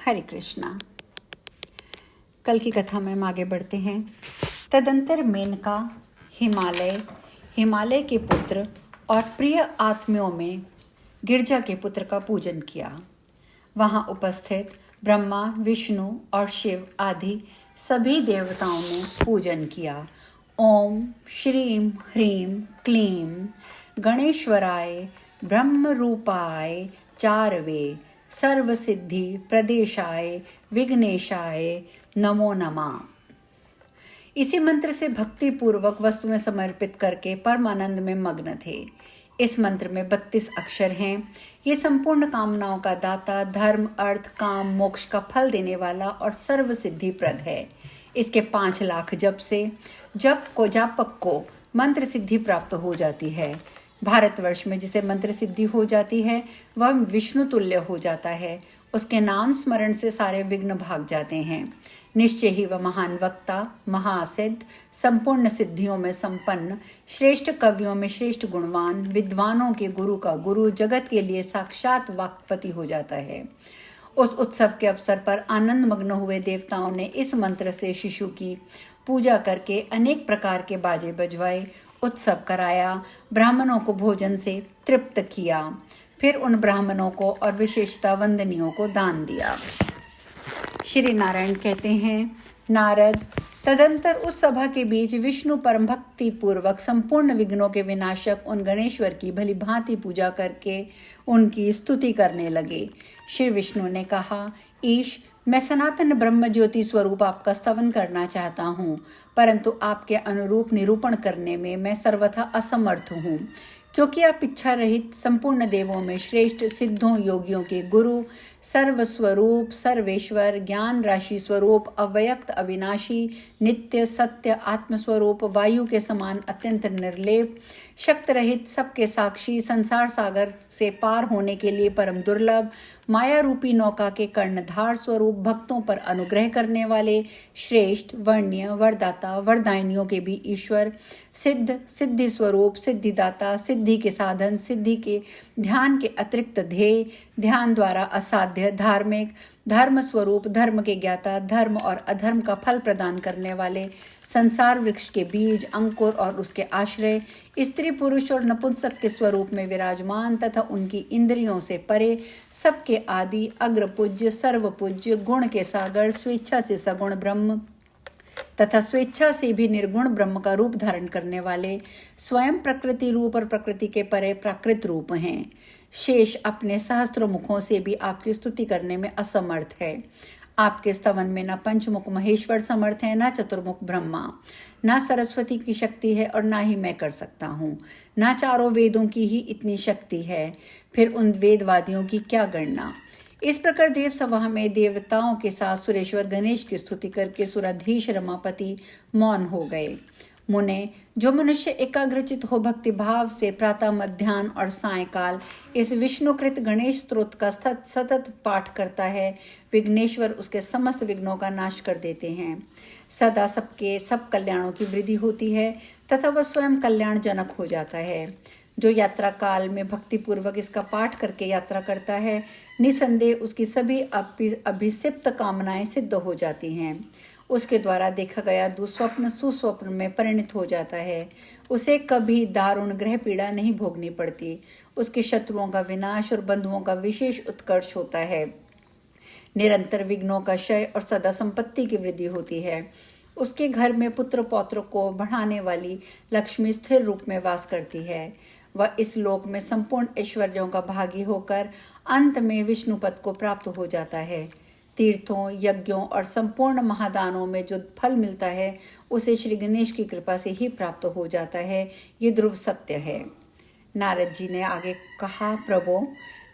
हरे कृष्णा। कल की कथा में हम आगे बढ़ते हैं। तदंतर मेनका हिमालय के पुत्र और प्रिय आत्मियों में गिरजा के पुत्र का पूजन किया। वहां उपस्थित ब्रह्मा, विष्णु और शिव आदि सभी देवताओं ने पूजन किया। ओम श्रीं ह्रीं क्लीं गणेश्वराय ब्रह्म रूपाय चारवे सर्वसिद्धि प्रदेशाय विघ्नेशाय नमो नमः। इसी मंत्र से भक्ति पूर्वक वस्तु में समर्पित करके परमानंद में मग्न थे। इस मंत्र में 32 अक्षर हैं। ये संपूर्ण कामनाओं का दाता, धर्म, अर्थ, काम, मोक्ष का फल देने वाला और सर्व सिद्धि प्रद है। इसके 5 लाख जप से जापक को मंत्र सिद्धि प्राप्त हो जाती है। भारतवर्ष में जिसे मंत्र सिद्धि हो जाती है वह विष्णु तुल्य हो जाता है। उसके नाम स्मरण से सारे विघ्न भाग जाते हैं। निश्चय ही वह महान वक्ता, महासिद्ध, संपूर्ण सिद्धियों में संपन्न, श्रेष्ठ कवियों में श्रेष्ठ गुणवान, विद्वानों के गुरु का गुरु, जगत के लिए साक्षात वाक्पति हो जाता है। उस उत्सव के अवसर पर आनंद मग्न हुए देवताओं ने इस मंत्र से शिशु की पूजा करके अनेक प्रकार के बाजे बजवाए, उत्सव कराया, ब्राह्मणों को भोजन से तृप्त किया, फिर उन ब्राह्मणों को और विशेषता वंदनियों को दान दिया। श्री नारायण कहते हैं, नारद तदंतर उस सभा के बीच विष्णु परम भक्ति पूर्वक संपूर्ण विघ्नों के विनाशक उन गणेश्वर की भली भांति पूजा करके उनकी स्तुति करने लगे। श्री विष्णु ने कहा, ईश, मैं सनातन ब्रह्म ज्योति स्वरूप आपका स्तवन करना चाहता हूँ, परंतु आपके अनुरूप निरूपण करने में मैं सर्वथा असमर्थ हूँ, क्योंकि आप इच्छा रहित संपूर्ण देवों में श्रेष्ठ, सिद्धों योगियों के गुरु, सर्वस्वरूप, सर्वेश्वर, ज्ञान राशि स्वरूप, अव्यक्त, अविनाशी, नित्य, सत्य, आत्मस्वरूप, वायु के समान अत्यंत निर्लेप, शक्त रहित, सबके साक्षी, संसार सागर से पार होने के लिए परम दुर्लभ, माया रूपी नौका के कर्णधार स्वरूप, भक्तों पर अनुग्रह करने वाले, श्रेष्ठ, वर्ण्य, वरदाता, वरदायिनियों के भी ईश्वर, सिद्ध, सिद्धि स्वरूप, सिद्धिदाता, सिद्धि के साधन, सिद्धि के ध्यान के अतिरिक्त ध्येय, ध्यान द्वारा असाध्य, धार्मिक, धर्म स्वरूप, धर्म के ज्ञाता, धर्म और अधर्म का फल प्रदान करने वाले, संसार वृक्ष के बीज, अंकुर और उसके आश्रय, स्त्री, पुरुष और नपुंसक के स्वरूप में विराजमान तथा उनकी इंद्रियों से परे, सबके आदि, अग्र पूज्य, सर्व पूज्य, गुण के सागर, स्वेच्छा से सगुण ब्रह्म तथा स्वेच्छा से भी निर्गुण ब्रह्म का रूप धारण करने वाले, स्वयं प्रकृति रूप और प्रकृति के परे प्राकृत रूप हैं। शेष अपने सहस्त्र मुखों से भी आपकी स्तुति करने में असमर्थ है। आपके स्तवन में न पंचमुख महेश्वर समर्थ है, न चतुर्मुख ब्रह्मा, न सरस्वती की शक्ति है और न ही मैं कर सकता हूँ, न चारों वेदों की ही इतनी शक्ति है, फिर उन वेदवादियों की क्या गणना। इस प्रकार देव सभा में देवताओं के साथ सुरेश्वर गणेश की स्तुति करके सुराधीश रमापति मौन हो गए। मुने, जो मनुष्य एकाग्रचित हो भक्ति भाव से प्रातः, मध्याह्न और सायकाल इस विष्णुकृत गणेश स्तोत्र का सतत पाठ करता है, विघ्नेश्वर उसके समस्त विघ्नों का नाश कर देते हैं। सदा सबके सब कल्याणों की वृद्धि होती है तथा वह स्वयं कल्याण जनक हो जाता है। जो यात्रा काल में भक्ति पूर्वक इसका पाठ करके यात्रा करता है, निसंदेह उसकी सभी अभिसिप्त कामनाएं सिद्ध हो जाती हैं। उसके द्वारा देखा गया दुस्वप्न सुस्वप्न में परिणत हो जाता है। उसे कभी दारुण ग्रह पीड़ा नहीं भोगनी पड़ती। उसके शत्रुओं का विनाश और बंधुओं का विशेष उत्कर्ष होता है। निरंतर विघ्नों का क्षय और सदा संपत्ति की वृद्धि होती है। उसके घर में पुत्र पौत्र को बढ़ाने वाली लक्ष्मी स्थिर रूप में वास करती है। वह इस लोक में संपूर्ण ऐश्वर्यों का भागी होकर अंत में विष्णुपद को प्राप्त हो जाता है। तीर्थों, यज्ञों और संपूर्ण महादानों में जो फल मिलता है उसे श्री गणेश की कृपा से ही प्राप्त हो जाता है। ये ध्रुव सत्य है। नारद जी ने आगे कहा, प्रभु,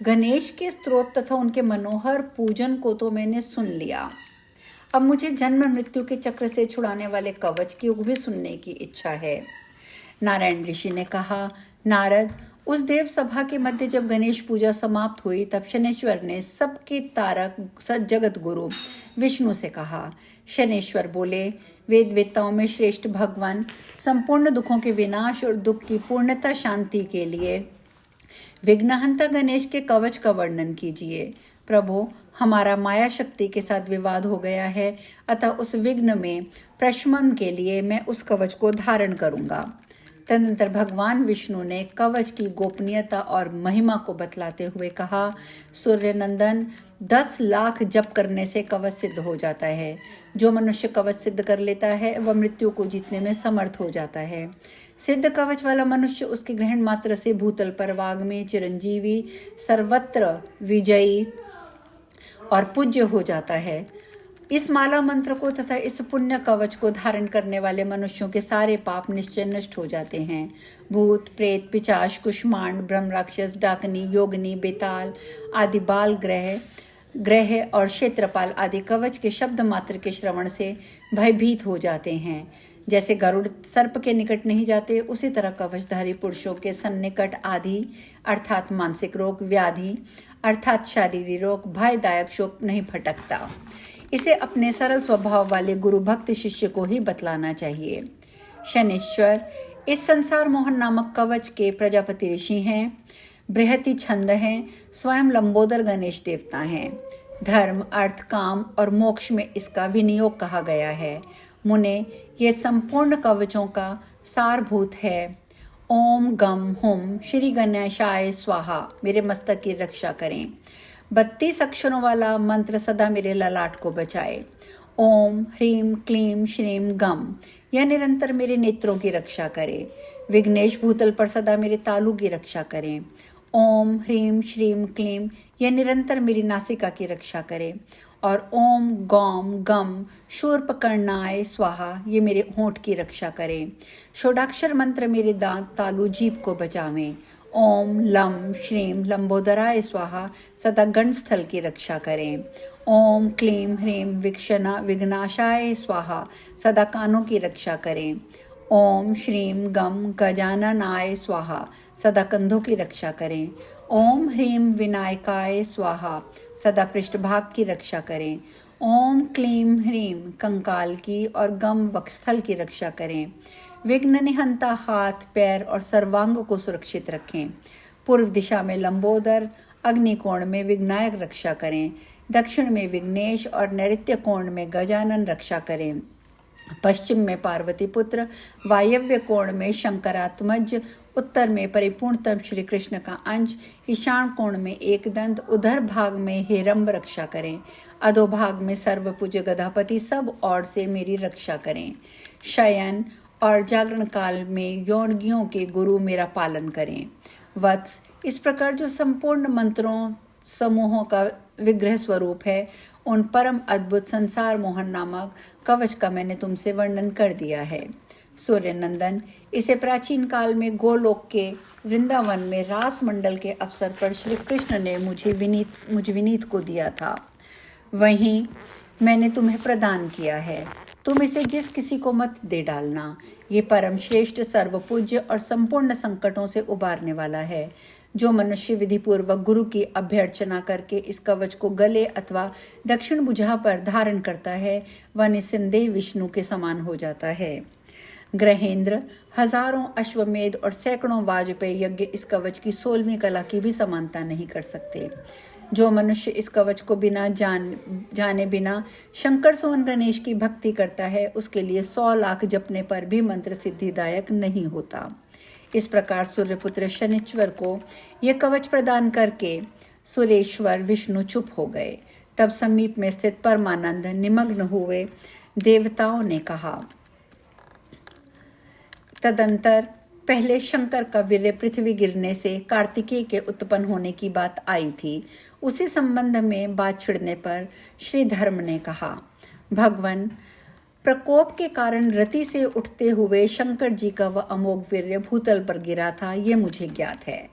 गणेश के स्तोत्र तथा उनके मनोहर पूजन को तो मैंने सुन लिया। अब मुझे जन्म मृत्यु के चक्र से छुड़ाने वाले कवच की भी सुनने की इच्छा है। नारायण ऋषि ने कहा, नारद, उस देव सभा के मध्य जब गणेश पूजा समाप्त हुई तब शनेश्वर ने सबके तारक जगत गुरु विष्णु से कहा। शनेश्वर बोले, वेद वेत्ताओं में श्रेष्ठ भगवान, संपूर्ण दुखों के विनाश और दुख की पूर्णता शांति के लिए विघ्नहंता गणेश के कवच का वर्णन कीजिए। प्रभु, हमारा माया शक्ति के साथ विवाद हो गया है, अतः उस विघ्न में प्रशमन के लिए मैं उस कवच को धारण करूंगा। तदनंतर भगवान विष्णु ने कवच की गोपनीयता और महिमा को बतलाते हुए कहा, सूर्य नंदन, 10 लाख जप करने से कवच सिद्ध हो जाता है। जो मनुष्य कवच सिद्ध कर लेता है वह मृत्यु को जीतने में समर्थ हो जाता है। सिद्ध कवच वाला मनुष्य उसके ग्रहण मात्र से भूतल पर वाग में चिरंजीवी, सर्वत्र विजयी और पूज्य हो जाता है। इस माला मंत्र को तथा इस पुण्य कवच को धारण करने वाले मनुष्यों के सारे पाप निश्चय नष्ट हो जाते हैं। भूत, प्रेत, पिशाच, कुष्मांड, ब्रह्म राक्षस, डाकनी, योगिनी, बेताल आदि बाल ग्रह और क्षेत्रपाल आदि कवच के शब्द मात्र के श्रवण से भयभीत हो जाते हैं। जैसे गरुड़ सर्प के निकट नहीं जाते, उसी तरह कवचधारी पुरुषों के सन्निकट आदि अर्थात मानसिक रोग, व्याधि अर्थात शारीरिक रोग, भयदायक शोक नहीं फटकता। इसे अपने सरल स्वभाव वाले गुरु भक्त शिष्य को ही बतलाना चाहिए। शनिश्चर इस संसार मोहन नामक कवच के प्रजापति ऋषि हैं, बृहति छंद हैं, स्वयं लंबोदर गणेश देवता हैं। धर्म, अर्थ, काम और मोक्ष में इसका विनियोग कहा गया है। मुने, ये संपूर्ण कवचों का सारभूत है। ओम गम हुम श्री गणेशाय स्वाहा मेरे मस्तक की रक्षा करें। 32 अक्षरों वाला मंत्र सदा मेरे ललाट को बचाए। ओम ह्रीम क्लीम श्रीम गम यह निरंतर मेरे नेत्रों की रक्षा करे। विघ्नेश भूतल पर सदा मेरे तालु की रक्षा करें। ओम ह्रीम श्रीम क्लीम यह निरंतर मेरी नासिका की रक्षा करे। और ओम गौम गम शूर्पकर्णाय स्वाहा ये मेरे होंठ की रक्षा करें। षोडाक्षर मंत्र मेरे दांत, तालु, जीभ को बचावें। ओम लम श्रीम लंबोदराय स्वाहा सदा गणस्थल की रक्षा करें। ओम क्लीम ह्रीम विक्षणा विघ्नाशाय स्वाहा सदा कानों की रक्षा करें। ओम श्रीम गम गजाननाय स्वाहा सदा कंधों की रक्षा करें। ओम ह्रीम विनायकाय स्वाहा सदा पृष्ठभाग की रक्षा करें। ओम क्लीम ह्रीम कंकाल की और गम वक्षस्थल की रक्षा करें। विघ्न निहंता हाथ, पैर और सर्वांग को सुरक्षित रखें। पूर्व दिशा में लंबोदर, अग्निकोण में विघ्नायक रक्षा करें। दक्षिण में विघ्नेश और नैऋत्य कोण में गजानन रक्षा करें। पश्चिम में पार्वती पुत्र, वायव्य कोण में शंकरात्मज, उत्तर में परिपूर्णतम श्री कृष्ण का अंश, ईशान कोण में एक दंत, उधर भाग में हेरंब रक्षा करें। अधोभाग में सर्वपूज्य गधापति सब ओर से मेरी रक्षा करें। शयन और जागरण काल में योगियों के गुरु मेरा पालन करें। वत्स इस प्रकार जो संपूर्ण मंत्रों समूहों का विग्रह स्वरूप है, उन परम अद्भुत संसार मोहन नामक कवच का मैंने तुमसे वर्णन कर दिया है। सूर्य नंदन, इसे प्राचीन काल में गोलोक के वृंदावन में रास मंडल के अवसर पर श्री कृष्ण ने मुझे विनीत को दिया था, वहीं मैंने तुम्हें प्रदान किया है। तुम इसे जिस किसी को मत दे डालना। ये परम श्रेष्ठ, सर्वपूज्य और संपूर्ण संकटों से उबारने वाला है। जो मनुष्य विधि पूर्वक गुरु की अभ्यर्चना करके इस कवच को गले अथवा दक्षिण भुजा पर धारण करता है, वह निसंदेह विष्णु के समान हो जाता है। ग्रहेंद्र, हजारों अश्वमेध और सैकड़ों वाजपेयी यज्ञ इस कवच की 16वीं कला की भी समानता नहीं कर सकते। जो मनुष्य इस कवच को बिना जाने बिना शंकर सुवन गणेश की भक्ति करता है, उसके लिए 100 लाख जपने पर भी मंत्र सिद्धिदायक नहीं होता। इस प्रकार सूर्यपुत्र शनिश्चर को यह कवच प्रदान करके सुरेश्वर विष्णु चुप हो गए। तब समीप में स्थित परमानंद निमग्न हुए देवताओं ने कहा, तदंतर पहले शंकर का वीर्य पृथ्वी गिरने से कार्तिकेय के उत्पन्न होने की बात आई थी। उसी संबंध में बात छिड़ने पर श्री धर्म ने कहा, भगवान, प्रकोप के कारण रति से उठते हुए शंकर जी का वह अमोघ वीर्य भूतल पर गिरा था, ये मुझे ज्ञात है।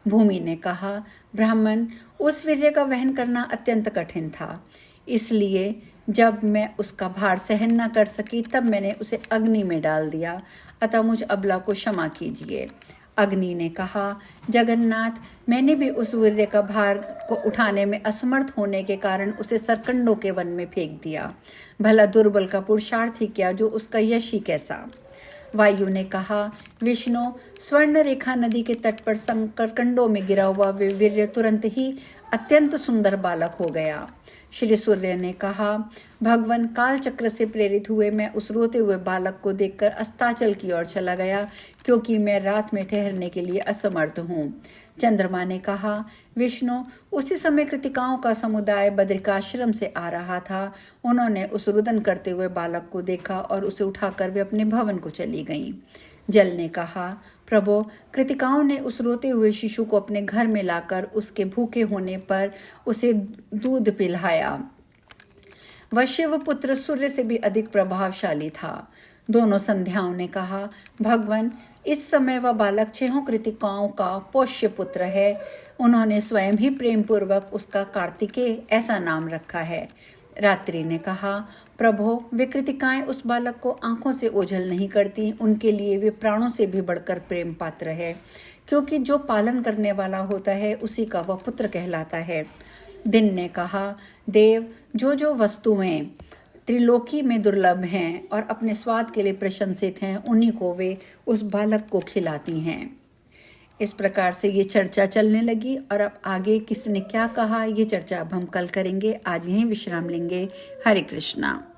भूमि ने कहा, ब्राह्मण, उस वीर्य का वहन करना अत्यंत कठिन था, इसलिए जब मैं उसका भार सहन न कर सकी तब मैंने उसे अग्नि में डाल दिया, अतः मुझ अबला को क्षमा कीजिए। अग्नि ने कहा, जगन्नाथ, मैंने भी उस वीर्य का भार को उठाने में असमर्थ होने के कारण उसे सरकंडों के वन में फेंक दिया। भला दुर्बल का पुरुषार्थ ही क्या, जो उसका यश ही कैसा। वायु ने कहा, विष्णु, स्वर्ण रेखा नदी के तट पर संकरकंडों में गिरा हुआ वीर्य तुरंत ही अत्यंत सुंदर बालक हो गया। श्री सूर्य ने कहा, भगवान काल चक्र से प्रेरित हुए मैं उस रोते हुए बालक को देखकर अस्ताचल की ओर चला गया, क्योंकि मैं रात में ठहरने के लिए असमर्थ हूँ। चंद्रमा ने कहा, विष्णु, उसी समय कृतिकाओं का समुदाय बद्रिकाश्रम से आ रहा था। उन्होंने उस रुदन करते हुए बालक को देखा और उसे उठाकर वे अपने भवन को चली गईं। जल ने कहा, प्रभु, कृतिकाओं ने उस रोते हुए शिशु को अपने घर में लाकर उसके भूखे होने पर उसे दूध पिलाया। वह शिवपुत्र सूर्य से भी अधिक प्रभावशाली था। दोनों संध्याओं ने कहा, भगवान, इस समय वह बालक 6 कृतिकाओं का पोष्य पुत्र है। उन्होंने स्वयं ही प्रेम पूर्वक उसका कार्तिकेय ऐसा नाम रखा है। रात्रि ने कहा, प्रभो, वे कृतिकाएं उस बालक को आंखों से ओझल नहीं करती, उनके लिए वे प्राणों से भी बढ़कर प्रेम पात्र है, क्योंकि जो पालन करने वाला होता है उसी का वह पुत्र कहलाता है। दिन ने कहा, देव, जो वस्तुएं त्रिलोकी में दुर्लभ हैं और अपने स्वाद के लिए प्रशंसित हैं, उन्हीं को वे उस बालक को खिलाती हैं। इस प्रकार से ये चर्चा चलने लगी और अब आगे किसने क्या कहा ये चर्चा अब हम कल करेंगे। आज यहीं विश्राम लेंगे। हरे कृष्णा।